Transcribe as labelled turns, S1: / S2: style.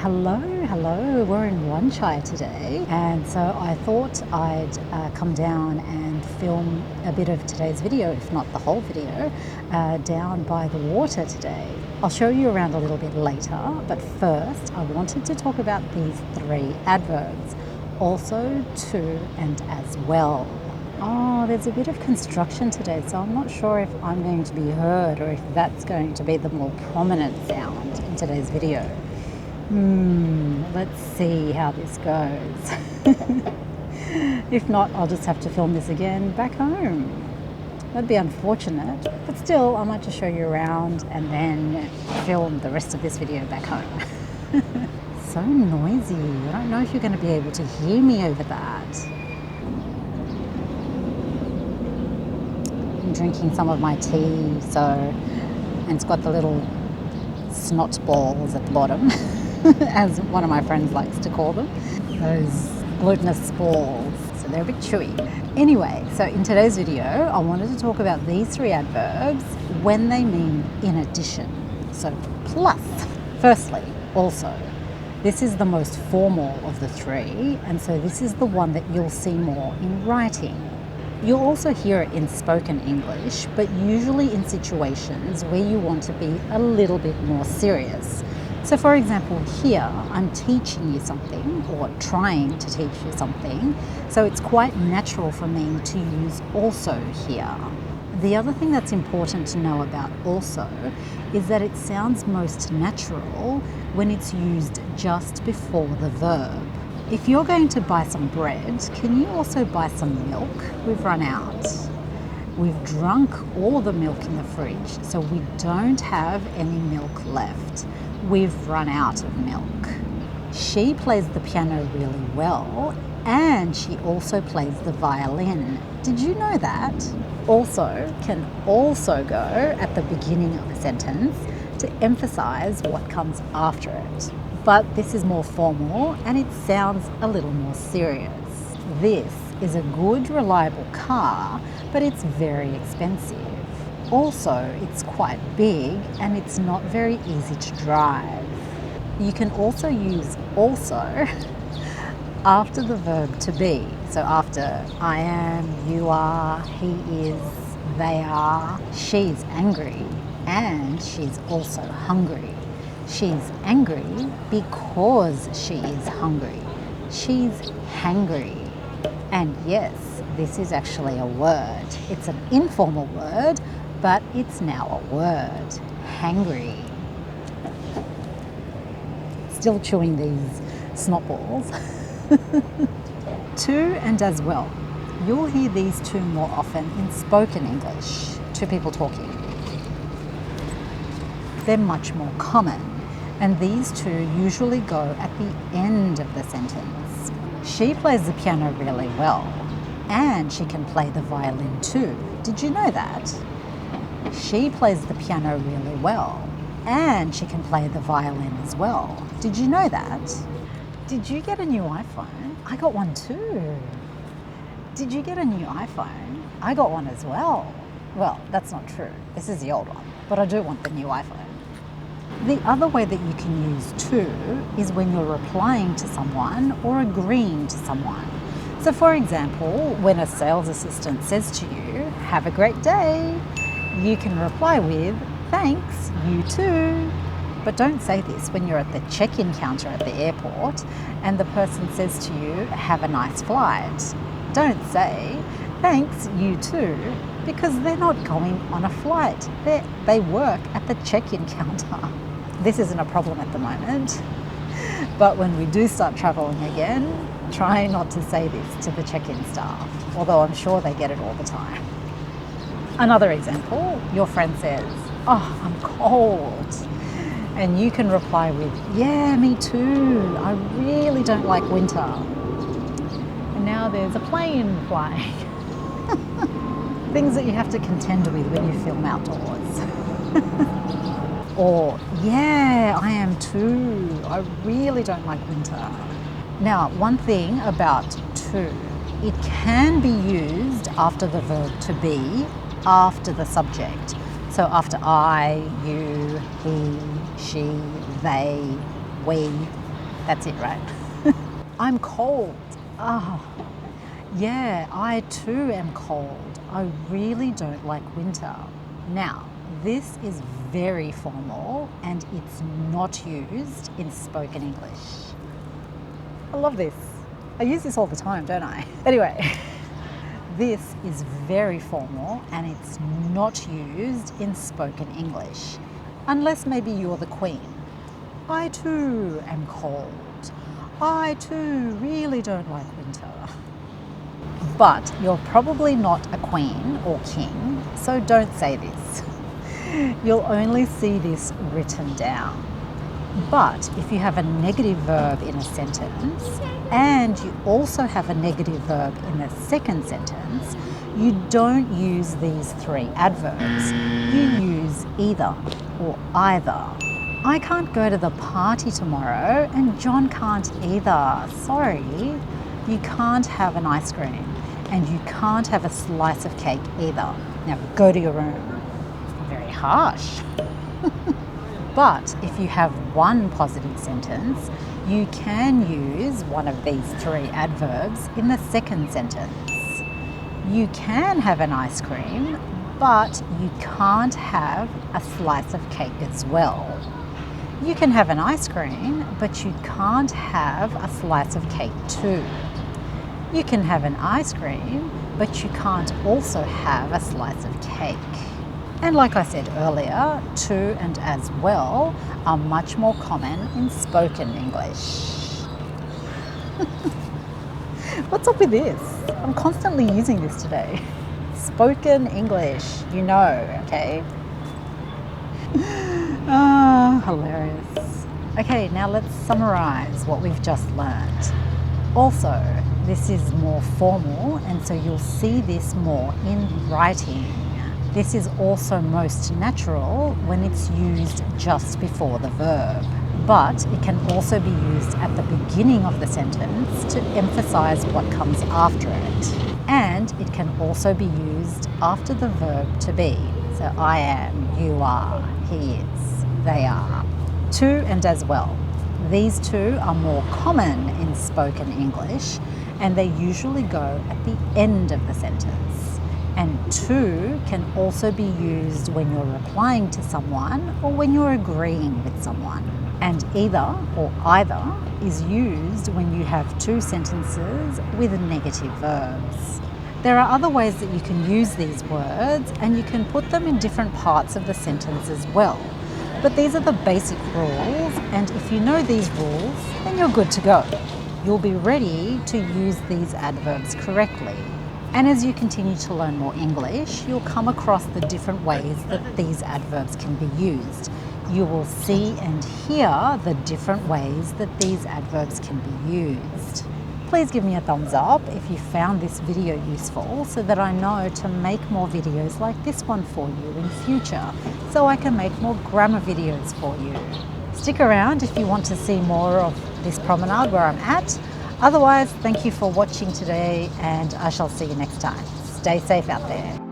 S1: Hello. We're in Wanchai today, and so I thought I'd come down and film a bit of today's video, if not the whole video, down by the water today. I'll show you around a little bit later, but first I wanted to talk about these three adverbs: also, to, and as well. Oh, there's a bit of construction today, so I'm not sure if I'm going to be heard or if that's going to be the more prominent sound in today's video. Let's see how this goes. If not, I'll just have to film this again back home. That'd be unfortunate, but still, I might just show you around and then film the rest of this video back home. So noisy. I don't know if you're going to be able to hear me over that. I'm drinking some of my tea, and it's got the little snot balls at the bottom. As one of my friends likes to call them, those glutinous balls, so they're a bit chewy. Anyway, so in today's video, I wanted to talk about these three adverbs when they mean in addition. So plus. Firstly, also. This is the most formal of the three, and so this is the one that you'll see more in writing. You'll also hear it in spoken English, but usually in situations where you want to be a little bit more serious. So for example, here I'm teaching you something or trying to teach you something, so it's quite natural for me to use also here. The other thing that's important to know about also is that it sounds most natural when it's used just before the verb. If you're going to buy some bread, can you also buy some milk? We've run out. We've drunk all the milk in the fridge, so we don't have any milk left. We've run out of milk. She plays the piano really well, and she also plays the violin. Did you know that? Also can also go at the beginning of a sentence to emphasize what comes after it. But this is more formal and it sounds a little more serious. This is a good, reliable car, but it's very expensive. Also, it's quite big and it's not very easy to drive. You can also use also after the verb to be. So after I am, you are, he is, they are, she's angry, and she's also hungry. She's angry because she is hungry. She's hangry. And yes, this is actually a word. It's an informal word, but it's now a word. Hangry. Still chewing these snot balls. To and as well. You'll hear these two more often in spoken English, two people talking. They're much more common, and these two usually go at the end of the sentence. She plays the piano really well, and she can play the violin too. Did you know that? She plays the piano really well, and she can play the violin as well. Did you know that? Did you get a new iPhone? I got one too. Did you get a new iPhone? I got one as well. Well, that's not true. This is the old one, but I do want the new iPhone. The other way that you can use to is when you're replying to someone or agreeing to someone. So for example, when a sales assistant says to you, "Have a great day," you can reply with, "Thanks, you too." But don't say this when you're at the check-in counter at the airport and the person says to you, "Have a nice flight." Don't say, "Thanks, you too," because they're not going on a flight. They work at the check-in counter. This isn't a problem at the moment, but when we do start traveling again, try not to say this to the check-in staff, although I'm sure they get it all the time. Another example, your friend says, "Oh, I'm cold." And you can reply with, "Yeah, me too. I really don't like winter." And now there's a plane flying. Things that you have to contend with when you film outdoors. Or, "Yeah, I am too. I really don't like winter." Now, one thing about to, it can be used after the verb to be, after the subject. So after I, you, he, she, they, we. That's it, right? I'm cold. Oh, yeah, I too am cold. I really don't like winter. Now, this is very formal and it's not used in spoken English. I love this. I use this all the time, don't I? Anyway, this is very formal and it's not used in spoken English, unless maybe you're the Queen. I too am cold. I too really don't like winter. But you're probably not a queen or king, so don't say this. You'll only see this written down. But if you have a negative verb in a sentence and you also have a negative verb in the second sentence, you don't use these three adverbs. You use either or either. I can't go to the party tomorrow and John can't either. Sorry. You can't have an ice cream and you can't have a slice of cake either. Now go to your room. Very harsh. But if you have one positive sentence, you can use one of these three adverbs in the second sentence. You can have an ice cream, but you can't have a slice of cake as well. You can have an ice cream, but you can't have a slice of cake too. You can have an ice cream, but you can't also have a slice of cake. And like I said earlier, to and as well are much more common in spoken English. What's up with this? I'm constantly using this today. Spoken English, you know, okay? Ah, hilarious. Okay, now let's summarize what we've just learned. Also, this is more formal, and so you'll see this more in writing. This is also most natural when it's used just before the verb, but it can also be used at the beginning of the sentence to emphasize what comes after it. And it can also be used after the verb to be. So I am, you are, he is, they are. To and as well. These two are more common in spoken English and they usually go at the end of the sentence. And to can also be used when you're replying to someone or when you're agreeing with someone. And either or either is used when you have two sentences with negative verbs. There are other ways that you can use these words and you can put them in different parts of the sentence as well. But these are the basic rules, and if you know these rules, then you're good to go. You'll be ready to use these adverbs correctly. And as you continue to learn more English, you'll come across the different ways that these adverbs can be used. You will see and hear the different ways that these adverbs can be used. Please give me a thumbs up if you found this video useful so that I know to make more videos like this one for you in future, so I can make more grammar videos for you. Stick around if you want to see more of this promenade where I'm at. Otherwise, thank you for watching today and I shall see you next time. Stay safe out there.